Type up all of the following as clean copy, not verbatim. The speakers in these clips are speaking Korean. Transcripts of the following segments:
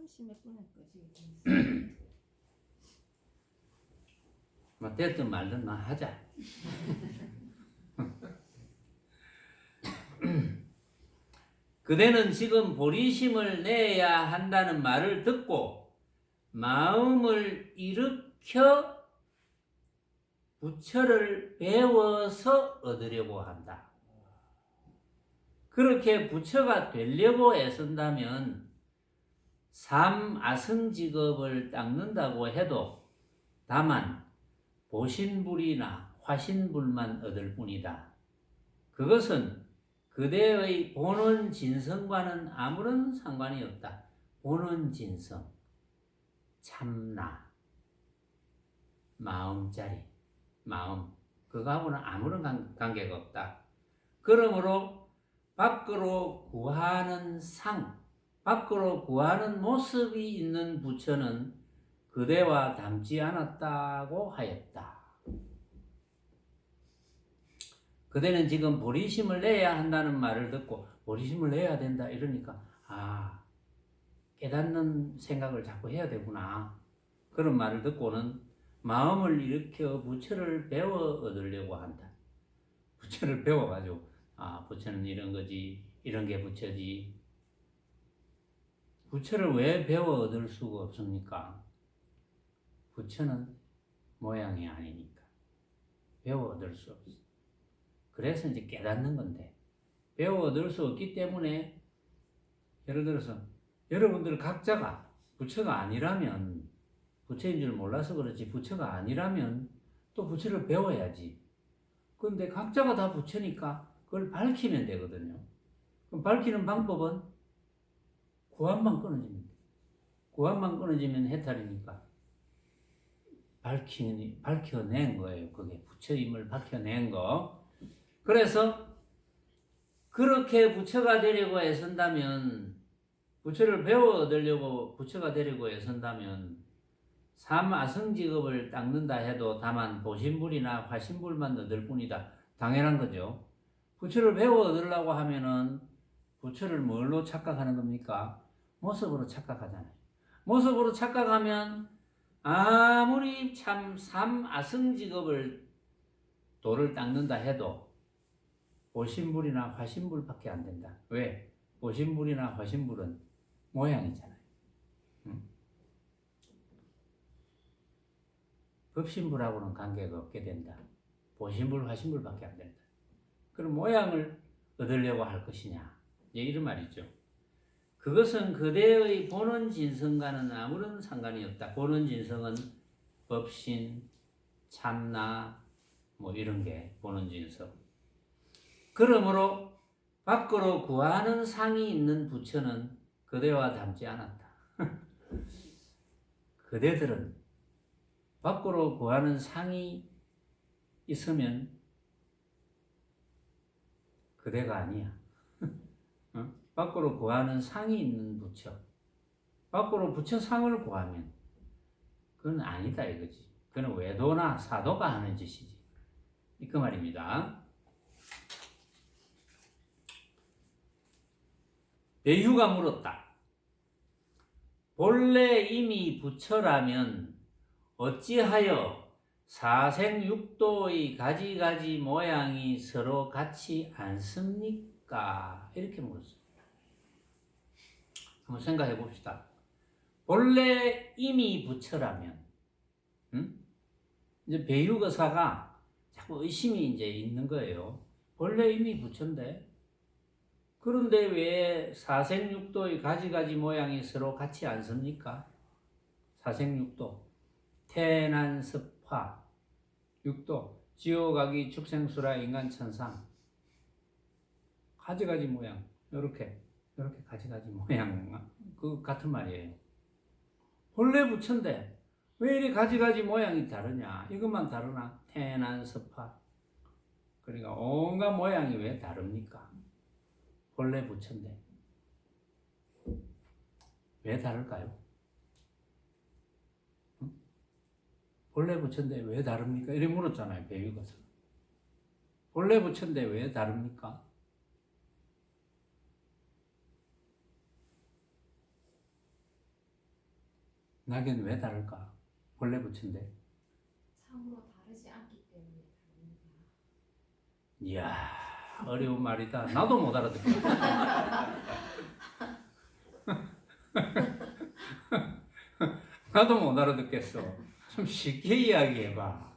30몇 분까지. 뭐 됐든 말든 나 하자. 그대는 지금 보리심을 내야 한다는 말을 듣고 마음을 일으켜 부처를 배워서 얻으려고 한다. 그렇게 부처가 되려고 애쓴다면 삼아승직업을 닦는다고 해도 다만 보신불이나 화신불만 얻을 뿐이다. 그것은 그대의 본원 진성과는 아무런 상관이 없다. 본원 진성, 참나, 마음자리, 마음, 그거하고는 아무런 관계가 없다. 그러므로 밖으로 구하는 상, 밖으로 구하는 모습이 있는 부처는 그대와 닮지 않았다고 하였다. 그대는 지금 보리심을 내야 한다는 말을 듣고 보리심을 내야 된다 이러니까 깨닫는 생각을 자꾸 해야 되구나. 그런 말을 듣고는 마음을 일으켜 부처를 배워 얻으려고 한다. 부처를 배워가지고 부처는 이런 거지, 이런 게 부처지. 부처를 왜 배워 얻을 수가 없습니까? 부처는 모양이 아니니까 배워 얻을 수 없어. 그래서 이제 깨닫는 건데 배워 얻을 수 없기 때문에 예를 들어서 여러분들 각자가 부처가 아니라면 부처인 줄 몰라서 그렇지 부처가 아니라면 또 부처를 배워야지. 그런데 각자가 다 부처니까 그걸 밝히면 되거든요. 그럼 밝히는 방법은 구안만 끊어지면 돼. 구안만 끊어지면 해탈이니까 밝혀낸 거예요. 그게 부처임을 밝혀낸 거. 그래서 그렇게 부처가 되려고 애쓴다면 부처를 배워 얻으려고 부처가 되려고 애쓴다면 삼아승직업을 닦는다 해도 다만 보신불이나 화신불만 얻을 뿐이다. 당연한 거죠. 부처를 배워 얻으려고 하면은 부처를 뭘로 착각하는 겁니까? 모습으로 착각하잖아요. 모습으로 착각하면 아무리 참 삼아승직업을 도를 닦는다 해도 보신불이나 화신불밖에 안 된다. 왜? 보신불이나 화신불은 모양이잖아요. 법신불하고는 관계가 없게 된다. 보신불, 화신불밖에 안 된다. 그럼 모양을 얻으려고 할 것이냐? 이런 말이죠. 그것은 그대의 본원 진성과는 아무런 상관이 없다. 본원 진성은 법신, 참나, 이런 게 본원 진성. 그러므로 밖으로 구하는 상이 있는 부처는 그대와 닮지 않았다. 그대들은 밖으로 구하는 상이 있으면 그대가 아니야. 밖으로 구하는 상이 있는 부처. 밖으로 부처 상을 구하면 그건 아니다 이거지. 그건 외도나 사도가 하는 짓이지. 그 말입니다. 배휴가 물었다. 본래 이미 부처라면 어찌하여 사생육도의 가지가지 모양이 서로 같지 않습니까? 이렇게 물었어요. 한번 생각해 봅시다. 본래 이미 부처라면, 이제 배유거사가 자꾸 의심이 이제 있는 거예요. 본래 이미 부처인데, 그런데 왜 사생육도의 가지가지 모양이 서로 같지 않습니까? 사생육도, 태난습화, 육도, 지옥아기, 축생수라, 인간천상, 가지가지 모양, 이렇게 가지가지 모양, 그 같은 말이에요. 본래 부처인데 왜 이리 가지가지 모양이 다르냐? 이것만 다르나? 태난습화, 그러니까 온갖 모양이 왜 다릅니까? 본래 부처인데 왜 다를까요? 본래 부처인데 왜 다릅니까? 이렇게 물었잖아요. 배유가서. 본래 부처인데 왜 다릅니까? 낙엽은 왜 다를까? 본래 부처인데. 참으로 다르지 않기 때문에 다릅니다. 이야, 어려운 말이다. 나도 못 알아듣겠다. 나도 못 알아듣겠어. 좀 쉽게 이야기해봐.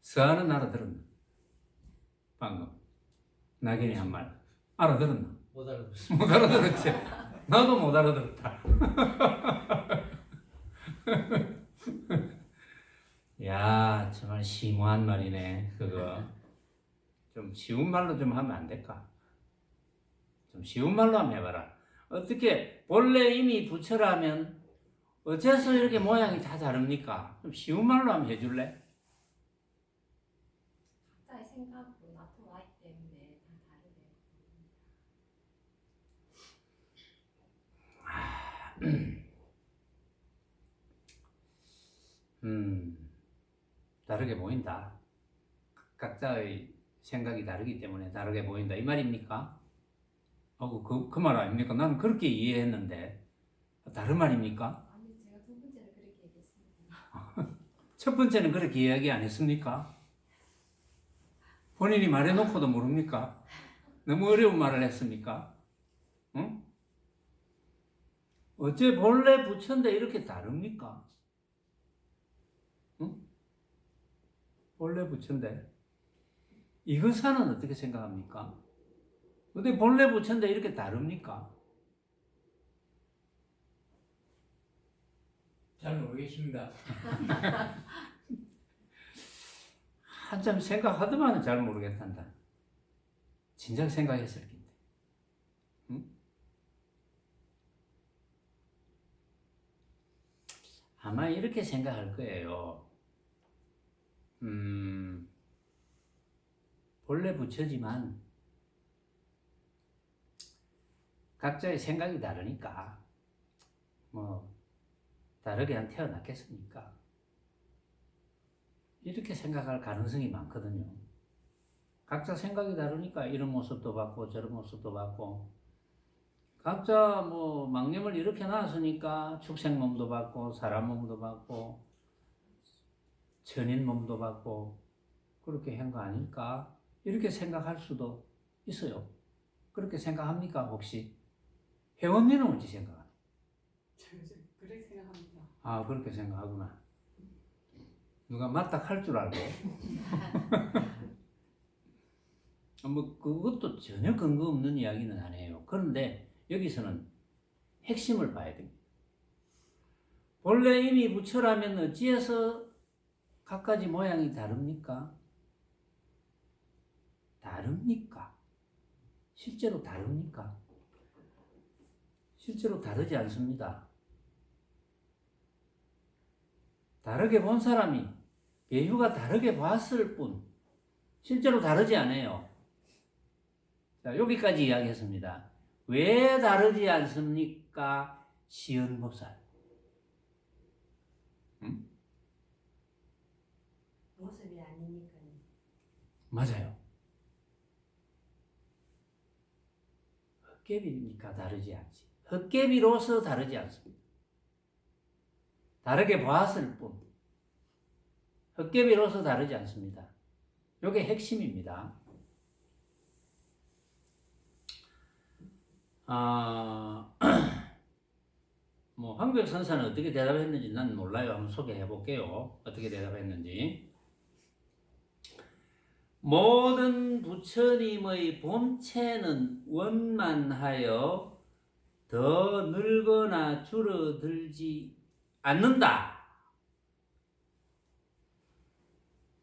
서하는 알아들었나? 방금 낙연이 한 말 알아들었나? 못 알아듣습니다. 못 알아들었지? 나도 못 알아들었다. 야, 정말 심오한 말이네. 그거 좀 쉬운 말로 좀 하면 안 될까? 좀 쉬운 말로 한번 해봐라. 어떻게 본래 이미 부처라면 어째서 이렇게 모양이 다 다릅니까? 좀 쉬운 말로 한번 해줄래? 각자의 생각으로 나타나기 때문에 다 다르게 다르게 보인다. 각자의 생각이 다르기 때문에 다르게 보인다. 이 말입니까? 그 말 아닙니까? 나는 그렇게 이해했는데 다른 말입니까? 아니 제가 두 번째는 그렇게 얘기했습니다. 첫 번째는 그렇게 이야기 안 했습니까? 본인이 말해놓고도 모릅니까? 너무 어려운 말을 했습니까? 응? 어째 본래 부처인데 이렇게 다릅니까? 응? 본래 부처인데 이거사는 어떻게 생각합니까? 어떻게 본래 부처인데 이렇게 다릅니까? 잘 모르겠습니다. 한참 생각하더만은 잘 모르겠단다. 진작 생각했을 텐데. 응? 아마 이렇게 생각할 거예요. 본래 부처지만 각자의 생각이 다르니까 뭐 다르게 한 태어났겠습니까? 이렇게 생각할 가능성이 많거든요. 각자 생각이 다르니까 이런 모습도 받고 저런 모습도 받고 각자 뭐 망념을 이렇게 놨으니까 축생 몸도 받고 사람 몸도 받고 천인 몸도 받고 그렇게 한 거 아닐까? 이렇게 생각할 수도 있어요. 그렇게 생각합니까 혹시? 회원님은 어찌 생각하나? 그렇게 생각합니다. 아 그렇게 생각하구나. 누가 맞다 할 줄 알고. 뭐 그것도 전혀 근거 없는 이야기는 아니에요. 그런데 여기서는 핵심을 봐야 됩니다. 본래 이미 부처라면 어찌해서 각가지 모양이 다릅니까? 다릅니까? 실제로 다릅니까? 실제로 다르지 않습니다. 다르게 본 사람이 배우가 다르게 봤을 뿐 실제로 다르지 않아요. 자, 여기까지 이야기했습니다. 왜 다르지 않습니까? 시연보살. 모습이 아니니까요. 맞아요. 헛개비니까 다르지 않지. 헛개비로서 다르지 않습니다. 다르게 봤을 뿐. 헛개비로서 다르지 않습니다. 이게 핵심입니다. 뭐 황벽 선사는 어떻게 대답했는지 난 몰라요. 한번 소개해 볼게요. 어떻게 대답했는지. 모든 부처님의 본체는 원만하여 더 늙거나 줄어들지 않는다.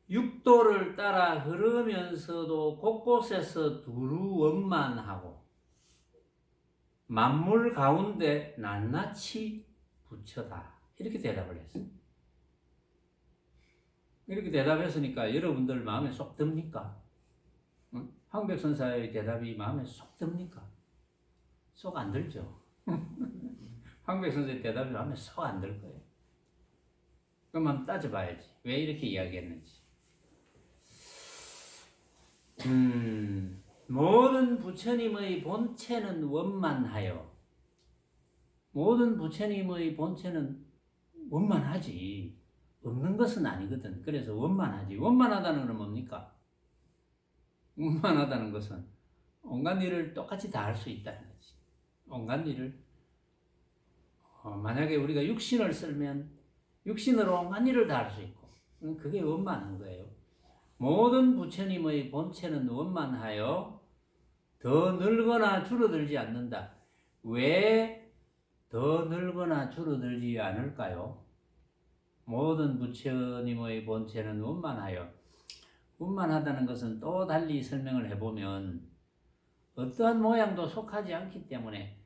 육도를 따라 흐르면서도 곳곳에서 두루 원만하고 만물 가운데 낱낱이 부처다. 이렇게 대답을 했어요. 이렇게 대답했으니까 여러분들 마음에 쏙 듭니까? 응? 황백선사의 대답이 마음에 쏙 듭니까? 쏙 안 들죠? 황백선사의 대답이 마음에 쏙 안 들 거예요. 그럼 한번 따져봐야지. 왜 이렇게 이야기했는지. 모든 부처님의 본체는 원만하여 모든 부처님의 본체는 원만하지. 없는 것은 아니거든. 그래서 원만하지. 원만하다는 건 뭡니까? 원만하다는 것은 온갖 일을 똑같이 다 할 수 있다는 거지. 온갖 일을 만약에 우리가 육신을 쓰면 육신으로 온갖 일을 다 할 수 있고 그게 원만한 거예요. 모든 부처님의 본체는 원만하여 더 늘거나 줄어들지 않는다. 왜 더 늘거나 줄어들지 않을까요? 모든 부처님의 본체는 원만하여. 원만하다는 것은 또 달리 설명을 해보면 어떠한 모양도 속하지 않기 때문에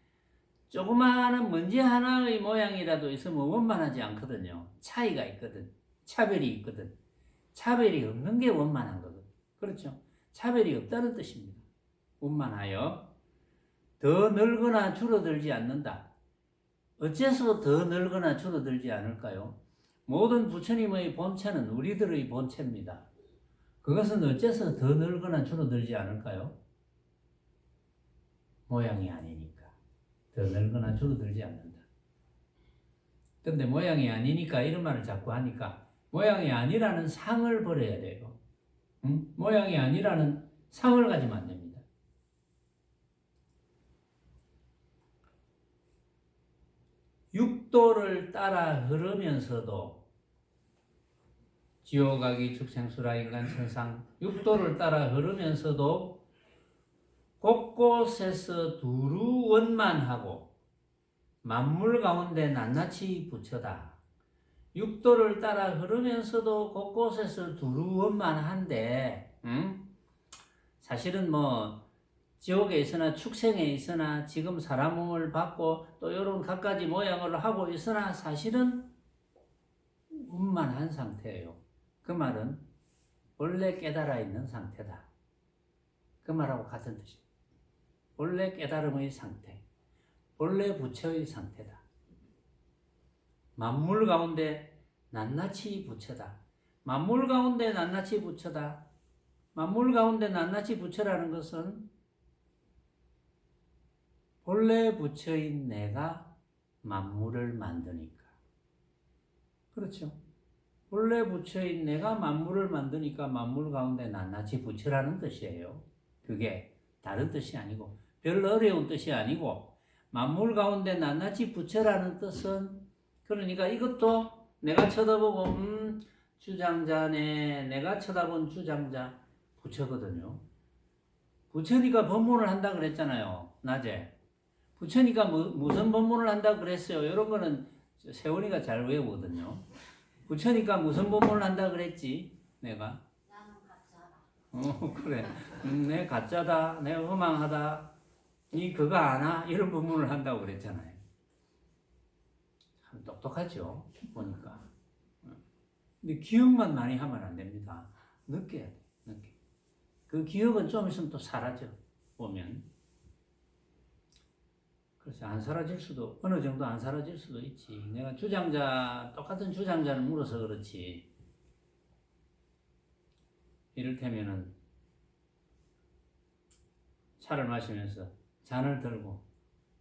조그마한 먼지 하나의 모양이라도 있으면 원만하지 않거든요. 차이가 있거든. 차별이 있거든. 차별이 없는 게 원만한 거거든. 그렇죠? 차별이 없다는 뜻입니다. 원만하여 더 늘거나 줄어들지 않는다. 어째서 더 늘거나 줄어들지 않을까요? 모든 부처님의 본체는 우리들의 본체입니다. 그것은 어째서 더 늘거나 줄어들지 않을까요? 모양이 아니니까. 더 늘거나 줄어들지 않는다. 근데 모양이 아니니까 이런 말을 자꾸 하니까 모양이 아니라는 상을 버려야 돼요. 응? 모양이 아니라는 상을 가지면 안 됩니다. 육도를 따라 흐르면서도 지옥아기 축생수라 인간 천상 육도를 따라 흐르면서도 곳곳에서 두루 원만하고 만물 가운데 낱낱이 부처다. 육도를 따라 흐르면서도 곳곳에서 두루 원만한데 사실은 뭐 지옥에 있으나 축생에 있으나 지금 사람 몸을 받고 또 이런 갖가지 모양을 하고 있으나 사실은 원만한 상태예요. 그 말은 원래 깨달아 있는 상태다. 그 말하고 같은 뜻입니다. 원래 깨달음의 상태, 원래 부처의 상태다. 만물 가운데 낱낱이 부처다. 만물 가운데 낱낱이 부처다. 만물 가운데 낱낱이 부처라는 것은 본래 부처인 내가 만물을 만드니까. 그렇죠. 본래 부처인 내가 만물을 만드니까 만물 가운데 낱낱이 부처라는 뜻이에요. 그게 다른 뜻이 아니고 별 어려운 뜻이 아니고 만물 가운데 낱낱이 부처라는 뜻은 그러니까 이것도 내가 쳐다보고 주장자네 내가 쳐다본 주장자 부처거든요. 부처니까 법문을 한다 그랬잖아요. 낮에. 부처니까 무슨 법문을 한다 그랬어요. 이런 거는 세원이가 잘 외우거든요. 부처니까 무슨 법문을 한다 그랬지 내가. 나는 가짜다. 그래. 내 가짜다. 내 허망하다. 니 그거 아나? 이런 법문을 한다고 그랬잖아요. 참 똑똑하죠. 보니까. 근데 기억만 많이 하면 안 됩니다. 느껴야 돼. 느껴. 그 기억은 좀 있으면 또 사라져. 보면. 그래서 안 사라질 수도, 어느 정도 안 사라질 수도 있지. 내가 똑같은 주장자를 물어서 그렇지. 이를테면은, 차를 마시면서 잔을 들고,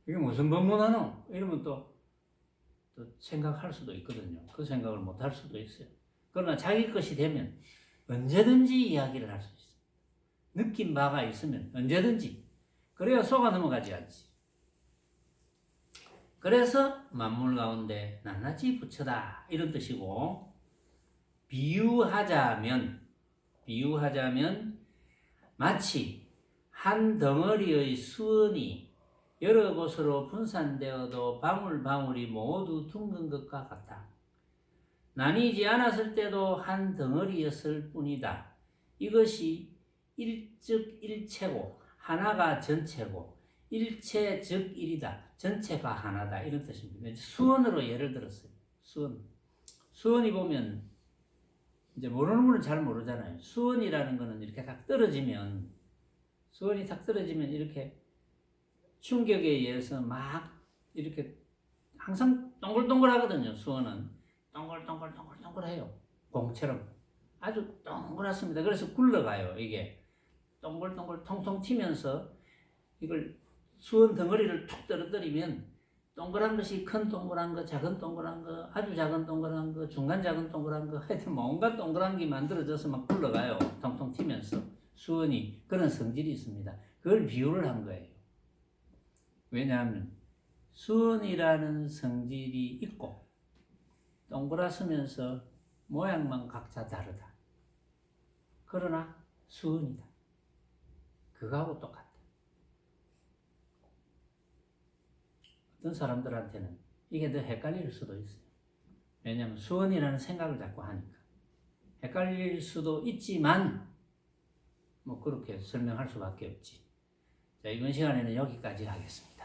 이게 무슨 법문하노? 이러면 또 생각할 수도 있거든요. 그 생각을 못 할 수도 있어요. 그러나 자기 것이 되면 언제든지 이야기를 할 수 있어요. 느낀 바가 있으면 언제든지. 그래야 속아 넘어가지 않지. 그래서 만물 가운데 낱낱이 부처다 이런 뜻이고 비유하자면 마치 한 덩어리의 수은이 여러 곳으로 분산되어도 방울방울이 모두 둥근 것과 같다. 나뉘지 않았을 때도 한 덩어리였을 뿐이다. 이것이 일즉 일체고 하나가 전체고 일체 즉 일이다. 전체가 하나다. 이런 뜻입니다. 수원으로 예를 들었어요. 수원이 보면 이제 모르는 분은 잘 모르잖아요. 수원이라는 거는 이렇게 딱 떨어지면 수원이 딱 떨어지면 이렇게 충격에 의해서 막 이렇게 항상 동글동글하거든요. 수원은 동글동글해요. 공처럼 아주 동그랗습니다. 그래서 굴러가요. 이게 동글동글 통통 튀면서 이걸 수원 덩어리를 툭 떨어뜨리면 동그란 것이 큰 동그란 거, 작은 동그란 거, 아주 작은 동그란 거, 중간 작은 동그란 거, 하여튼 뭐 온갖 동그란 게 만들어져서 막 굴러가요. 통통 튀면서. 수원이 그런 성질이 있습니다. 그걸 비유를 한 거예요. 왜냐하면 수원이라는 성질이 있고 동그랗으면서 모양만 각자 다르다. 그러나 수원이다. 그거하고 똑같다. 어떤 사람들한테는 이게 더 헷갈릴 수도 있어요. 왜냐하면 수원이라는 생각을 자꾸 하니까. 헷갈릴 수도 있지만 뭐 그렇게 설명할 수밖에 없지. 자, 이번 시간에는 여기까지 하겠습니다.